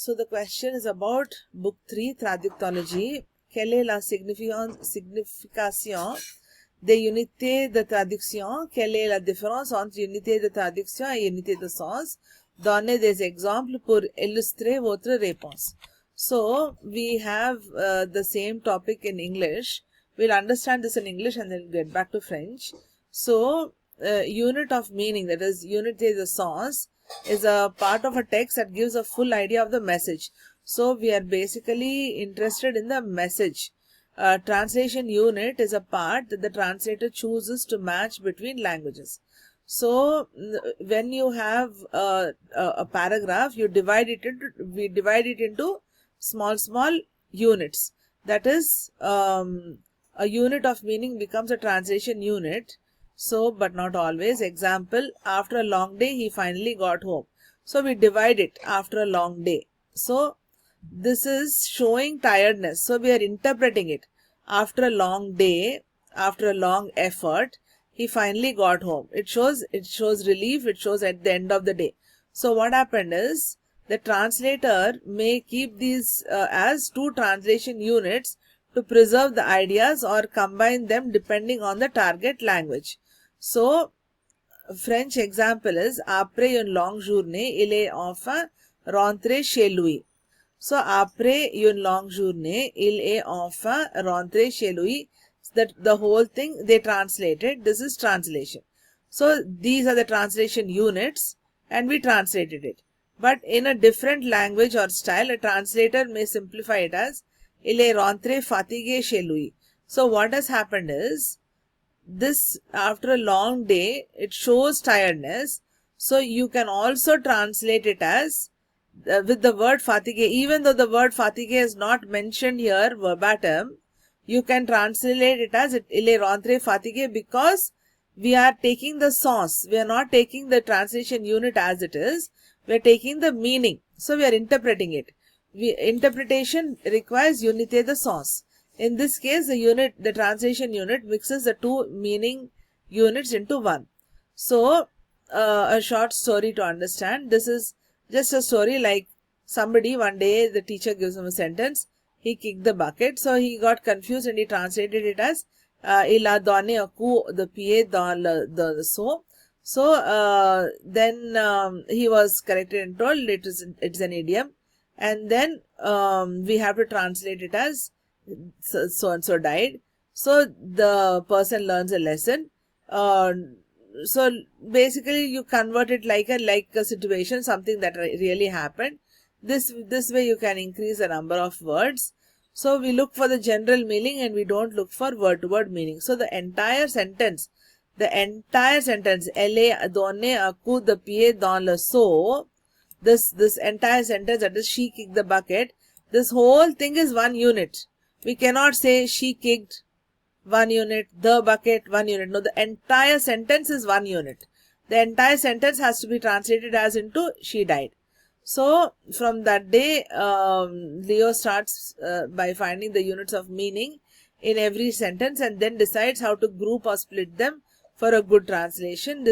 So the question is about book 3, Traductologie. Quelle est la signification des unités de traduction? Quelle est la différence entre unité de traduction et unité de sens? Donnez des exemples pour illustrer votre réponse. So we have the same topic in English. We'll understand this in English and then get back to French. So unit of meaning, that is unité de sens, is a part of a text that gives a full idea of the message. So we are basically interested in the message. Translation unit is a part that the translator chooses to match between languages. So when you have a paragraph, we divide it into small units. That is, a unit of meaning becomes a translation unit. So, but not always. Example, after a long day, he finally got home. So we divide it after a long day. So this is showing tiredness. So we are interpreting it. After a long day, after a long effort, he finally got home. It shows relief. It shows at the end of the day. So what happened is, the translator may keep these as two translation units to preserve the ideas or combine them depending on the target language. So, French example is, après une longue journée, il est enfin rentré chez lui. So, après une longue journée, il est enfin rentré chez lui. That the whole thing they translated. This is translation. So, these are the translation units and we translated it. But in a different language or style, a translator may simplify it as, il est rentré fatigué chez lui. So, what has happened is, this after a long day, it shows tiredness. So you can also translate it as with the word fatigue. Even though the word fatigue is not mentioned here verbatim, you can translate it as il est rentré fatigué, because we are taking the sens. We are not taking the translation unit as it is. We are taking the meaning. So we are interpreting it. Interpretation requires unité de sens. In this case, the translation unit mixes the two meaning units into one. So, a short story to understand. This is just a story like somebody, one day the teacher gives him a sentence. He kicked the bucket. So, he got confused and he translated it as il a donné un coup de pied dans le seau. So, then he was corrected and told it's an idiom. And then we have to translate it as so and so died. So the person learns a lesson. So basically you convert it like a situation, something that really happened. This way you can increase the number of words. So we look for the general meaning and we don't look for word to word meaning. So the entire sentence, elle a donné un coup de pied dans le seau, this entire sentence, that is, she kicked the bucket, this whole thing is one unit. We cannot say she kicked, one unit, the bucket, one unit. No, the entire sentence is one unit. The entire sentence has to be translated as into she died. So from that day, Leo starts by finding the units of meaning in every sentence and then decides how to group or split them for a good translation.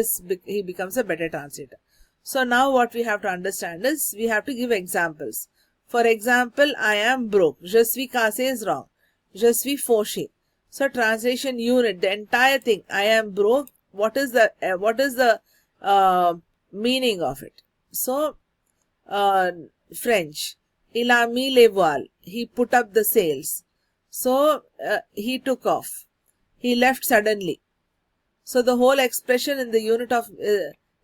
He becomes a better translator. So now what we have to understand is, we have to give examples. For example, I am broke. Je suis cassé is wrong. Je suis fauché. So translation unit, the entire thing. I am broke. What is the meaning of it? So French. Il a mis les voiles. He put up the sails. So he took off. He left suddenly. So the whole expression in the unit of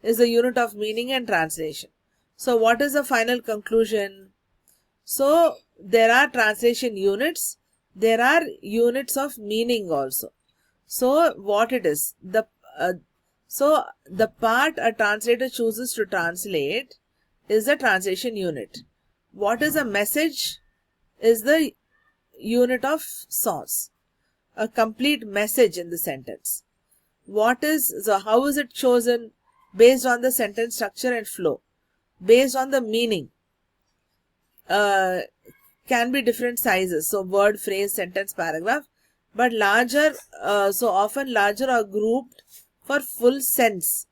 is the unit of meaning and translation. So what is the final conclusion? So there are translation units. There are units of meaning also. So what it is? So the part a translator chooses to translate is the translation unit. What is a message? Is the unit of source. A complete message in the sentence. So how is it chosen? Based on the sentence structure and flow. Based on the meaning. Can be different sizes. So word, phrase, sentence, paragraph. But larger, so often larger are grouped for full sense.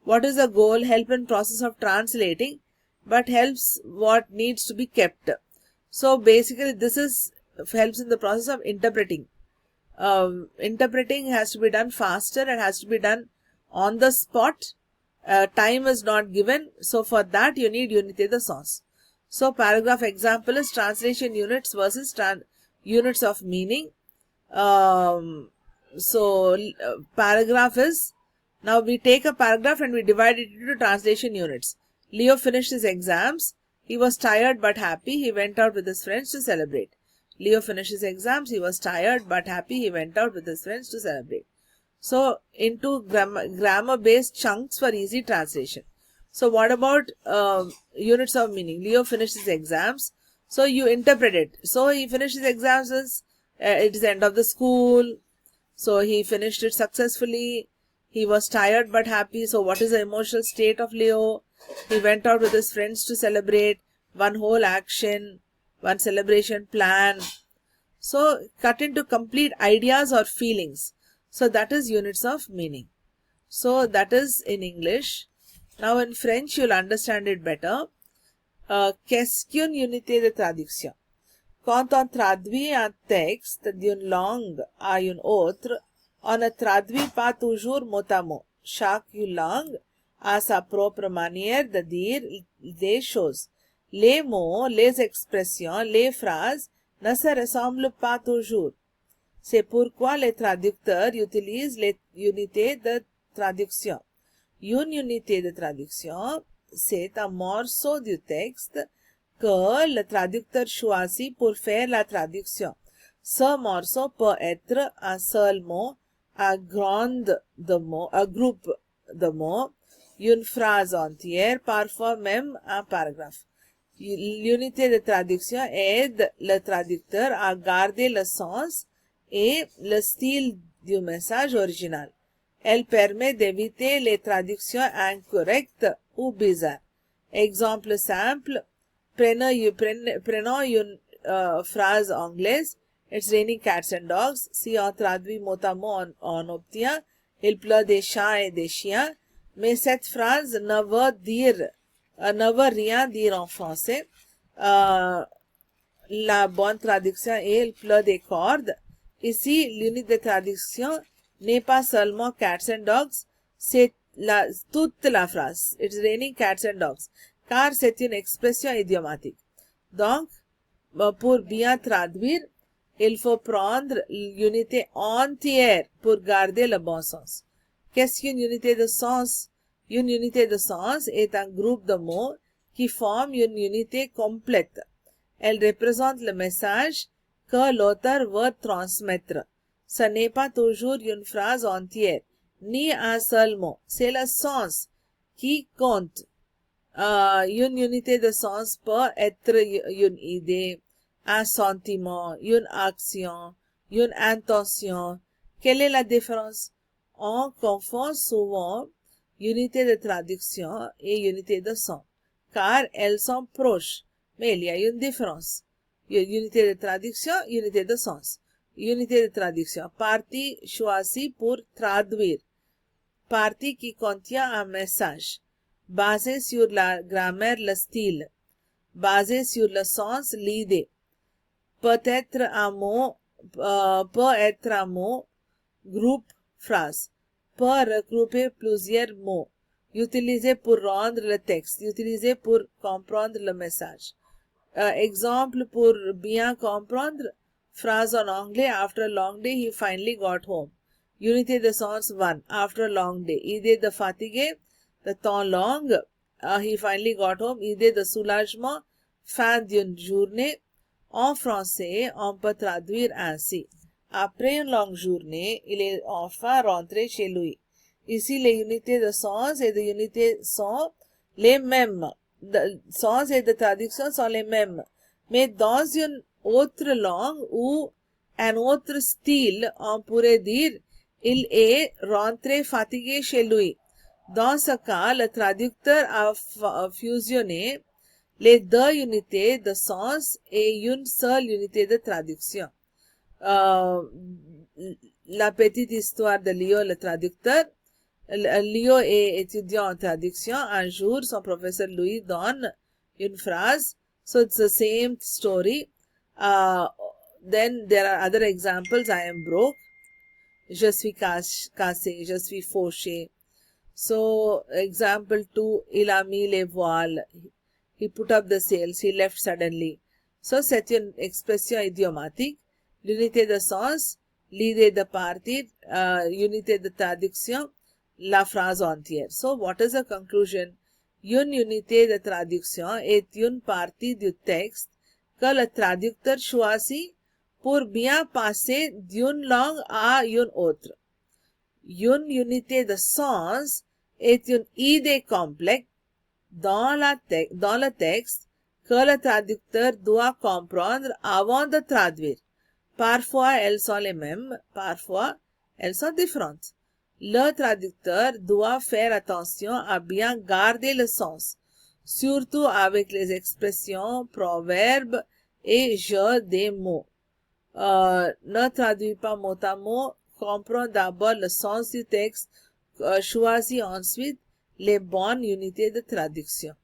What is the goal? Help in process of translating but helps what needs to be kept. So basically this helps in the process of interpreting. Interpreting has to be done faster and has to be done on the spot. Time is not given, so for that you need unité de sens. So paragraph example is translation units versus units of meaning. Paragraph is, now we take a paragraph and we divide it into translation units. Leo finished his exams. He was tired but happy. He went out with his friends to celebrate. Leo finished his exams. He was tired but happy. He went out with his friends to celebrate. So into grammar based chunks for easy translation. So what about units of meaning? Leo finished his exams. So you interpret it. So he finished his exams as it is the end of the school. So he finished it successfully. He was tired but happy. So what is the emotional state of Leo? He went out with his friends to celebrate. One whole action, one celebration plan. So cut into complete ideas or feelings. So that is units of meaning. So that is in English. Now in French you'll understand it better. Qu'est-ce qu'une unité de traduction? Quand on traduit un texte d'une langue à une autre, on ne traduit pas toujours mot à mot. Chaque langue a sa propre manière de dire des choses. Les mots, les expressions, les phrases ne se ressemblent pas toujours. C'est pourquoi les traducteurs utilisent les unités de traduction. Une unité de traduction, c'est un morceau du texte que le traducteur choisit pour faire la traduction. Ce morceau peut être un seul mot, un groupe de mots, une phrase entière, parfois même un paragraphe. L'unité de traduction aide le traducteur à garder le sens et le style du message original. Elle permet d'éviter les traductions incorrectes ou bizarres. Exemple simple, prenons une phrase anglaise. It's raining cats and dogs. Si on traduit mot à mot, on obtient il pleut des chats et des chiens. Mais cette phrase ne veut rien dire en français. La bonne traduction est il pleut des cordes. Ici, l'unité de traduction n'est pas seulement cats and dogs, c'est toute la phrase. It's raining cats and dogs. Car c'est une expression idiomatique. Donc, pour bien traduire, il faut prendre l'unité entière pour garder le bon sens. Qu'est-ce qu'une unité de sens? Une unité de sens est un groupe de mots qui forment une unité complète. Elle représente le message que l'auteur veut transmettre. Ce n'est pas toujours une phrase entière, ni un seul mot. C'est le sens qui compte. Une unité de sens peut être une idée, un sentiment, une action, une intention. Quelle est la différence? On confond souvent unité de traduction et unité de sens, car elles sont proches, mais il y a une différence. Unité de traduction, unité de sens. Unité de traduction, partie choisie pour traduire, partie qui contient un message, basé sur la grammaire, le style, basé sur le sens, l'idée. Peut être un mot, groupe, phrase, peut regrouper plusieurs mots, utilisé pour rendre le texte, utilisé pour comprendre le message. Exemple pour bien comprendre, phrase en anglais, after a long day he finally got home. Unité de sens 1, after a long day. Idée de fatigué, de temps long, he finally got home. Idée de soulagement, fin d'une journée. En français, on peut traduire ainsi. Après une longue journée, il est enfin rentré chez lui. Ici, les unités de sens et de unités sont les mêmes. De sens et de traduction sont les mêmes. Mais dans une autre langue ou un autre style, on pourrait dire il est rentré fatigué chez lui. Dans ce cas, le traducteur a fusionné les deux unités de sens et une seule unité de traduction. La petite histoire de Leo, le traducteur. Leo est étudiant en traduction. Un jour, son professeur lui donne une phrase. So it's the same story. Then there are other examples. I am broke. Je suis cassé. Je suis fauché. So example 2, il a mis les voiles. He put up the sails. He left suddenly. So c'est une expression idiomatique. L'unité de sens, l'idée de partir, unité de traduction, la phrase entière. So what is the conclusion? Une unité de traduction est une partie du texte que le traducteur choisit pour bien passer d'une langue à une autre. Une unité de sens est une idée complexe dans le texte que le traducteur doit comprendre avant de traduire. Parfois, elles sont les mêmes, parfois, elles sont différentes. Le traducteur doit faire attention à bien garder le sens, surtout avec les expressions, proverbes et jeux des mots. Ne traduis pas mot à mot, comprends d'abord le sens du texte, choisis ensuite les bonnes unités de traduction.